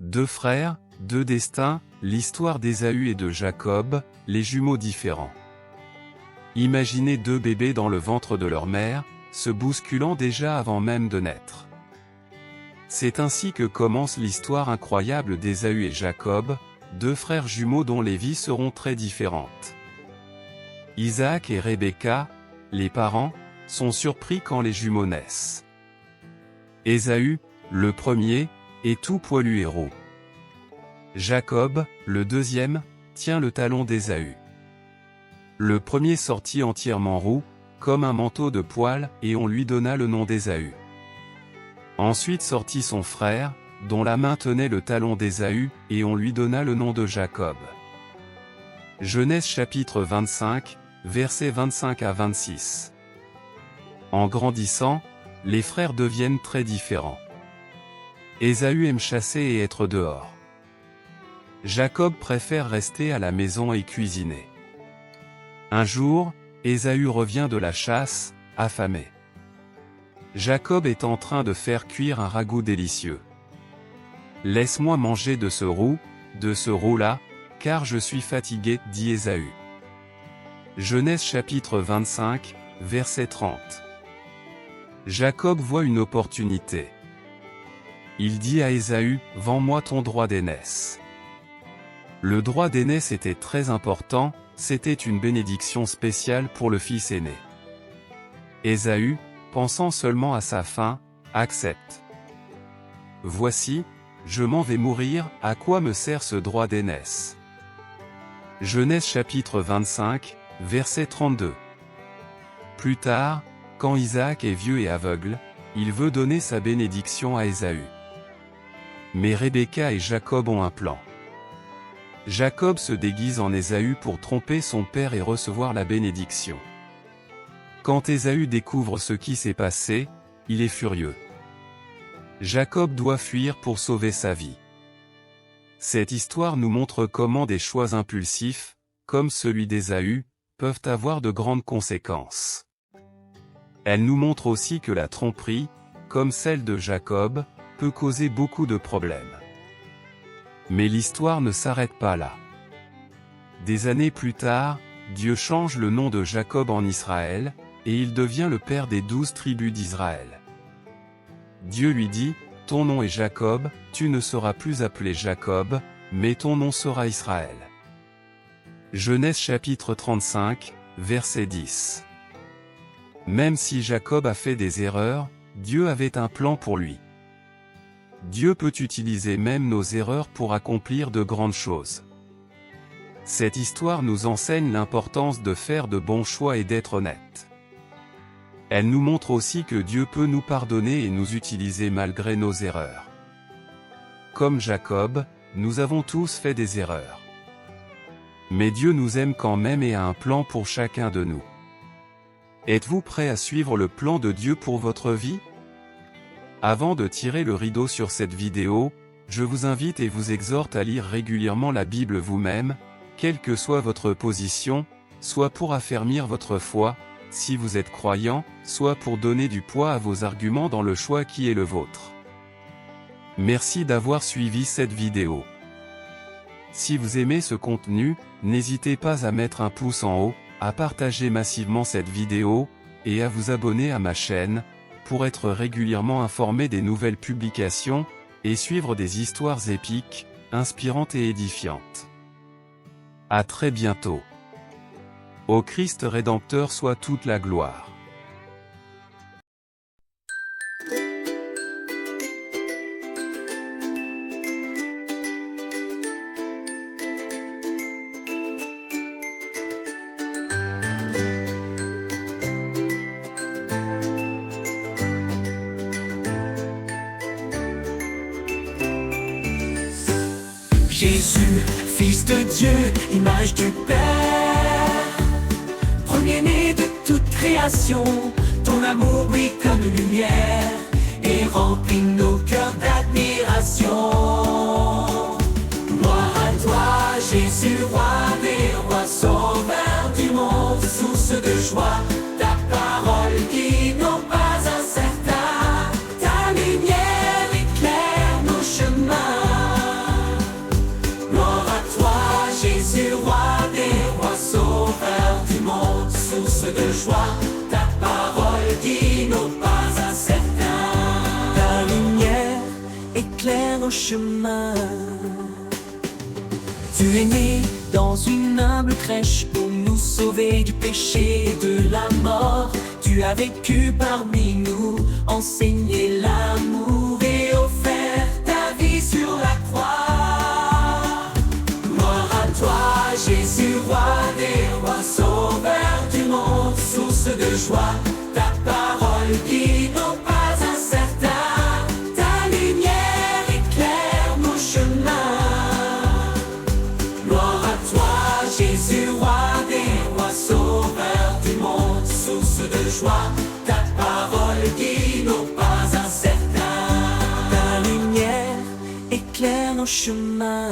Deux frères, deux destins, l'histoire d'Ésaü et de Jacob, les jumeaux différents. Imaginez deux bébés dans le ventre de leur mère, se bousculant déjà avant même de naître. C'est ainsi que commence l'histoire incroyable d'Ésaü et Jacob, deux frères jumeaux dont les vies seront très différentes. Isaac et Rebecca, les parents, sont surpris quand les jumeaux naissent. Ésaü, le premier, est tout poilu et roux. Jacob, le deuxième, tient le talon d'Ésaü. Le premier sortit entièrement roux, comme un manteau de poils, et on lui donna le nom d'Ésaü. Ensuite sortit son frère, dont la main tenait le talon d'Ésaü, et on lui donna le nom de Jacob. Genèse chapitre 25, versets 25 à 26. En grandissant, les frères deviennent très différents. Ésaü aime chasser et être dehors. Jacob préfère rester à la maison et cuisiner. Un jour, Ésaü revient de la chasse, affamé. Jacob est en train de faire cuire un ragoût délicieux. « Laisse-moi manger de ce roux-là, car je suis fatigué, dit Ésaü. » Genèse chapitre 25, verset 30. Jacob voit une opportunité. Il dit à Ésaü, « Vends-moi ton droit d'aînesse. » Le droit d'aînesse était très important, c'était une bénédiction spéciale pour le fils aîné. Ésaü, pensant seulement à sa faim, accepte. « Voici, je m'en vais mourir, à quoi me sert ce droit d'aînesse » Genèse chapitre 25, verset 32. Plus tard, quand Isaac est vieux et aveugle, il veut donner sa bénédiction à Ésaü. Mais Rebecca et Jacob ont un plan. Jacob se déguise en Ésaü pour tromper son père et recevoir la bénédiction. Quand Ésaü découvre ce qui s'est passé, il est furieux. Jacob doit fuir pour sauver sa vie. Cette histoire nous montre comment des choix impulsifs, comme celui d'Ésaü, peuvent avoir de grandes conséquences. Elle nous montre aussi que la tromperie, comme celle de Jacob, peut causer beaucoup de problèmes. Mais l'histoire ne s'arrête pas là. Des années plus tard, Dieu change le nom de Jacob en Israël, et il devient le père des 12 tribus d'Israël. Dieu lui dit, « Ton nom est Jacob, tu ne seras plus appelé Jacob, mais ton nom sera Israël. » Genèse chapitre 35, verset 10. Même si Jacob a fait des erreurs, Dieu avait un plan pour lui. Dieu peut utiliser même nos erreurs pour accomplir de grandes choses. Cette histoire nous enseigne l'importance de faire de bons choix et d'être honnête. Elle nous montre aussi que Dieu peut nous pardonner et nous utiliser malgré nos erreurs. Comme Jacob, nous avons tous fait des erreurs. Mais Dieu nous aime quand même et a un plan pour chacun de nous. Êtes-vous prêt à suivre le plan de Dieu pour votre vie ? Avant de tirer le rideau sur cette vidéo, je vous invite et vous exhorte à lire régulièrement la Bible vous-même, quelle que soit votre position, soit pour affermir votre foi, si vous êtes croyant, soit pour donner du poids à vos arguments dans le choix qui est le vôtre. Merci d'avoir suivi cette vidéo. Si vous aimez ce contenu, n'hésitez pas à mettre un pouce en haut, à partager massivement cette vidéo, et à vous abonner à ma chaîne, pour être régulièrement informé des nouvelles publications, et suivre des histoires épiques, inspirantes et édifiantes. À très bientôt. Au Christ Rédempteur soit toute la gloire. Jésus, Fils de Dieu, image du Père, premier-né de toute création, ton amour brille comme lumière et remplit nos cœurs d'admiration. Gloire à toi, Jésus, roi des rois, sauveur du monde, source de joie, ta parole qui non pas incertain, ta lumière éclaire nos chemins. joie, ta parole guide nos pas incertains. Ta lumière éclaire nos chemins. Tu es né dans une humble crèche pour nous sauver du péché et de la mort. Tu as vécu parmi nous, enseigné l'amour et offert ta vie sur la croix. Gloire à toi, Jésus, roi des rois, sauveur du monde, source de joie. Ta parole guide nos pas incertains. Ta lumière éclaire nos chemins. Gloire à toi, Jésus, roi des rois, sauveur du monde, source de joie. Ta parole guide nos pas incertains. Ta lumière éclaire nos chemins.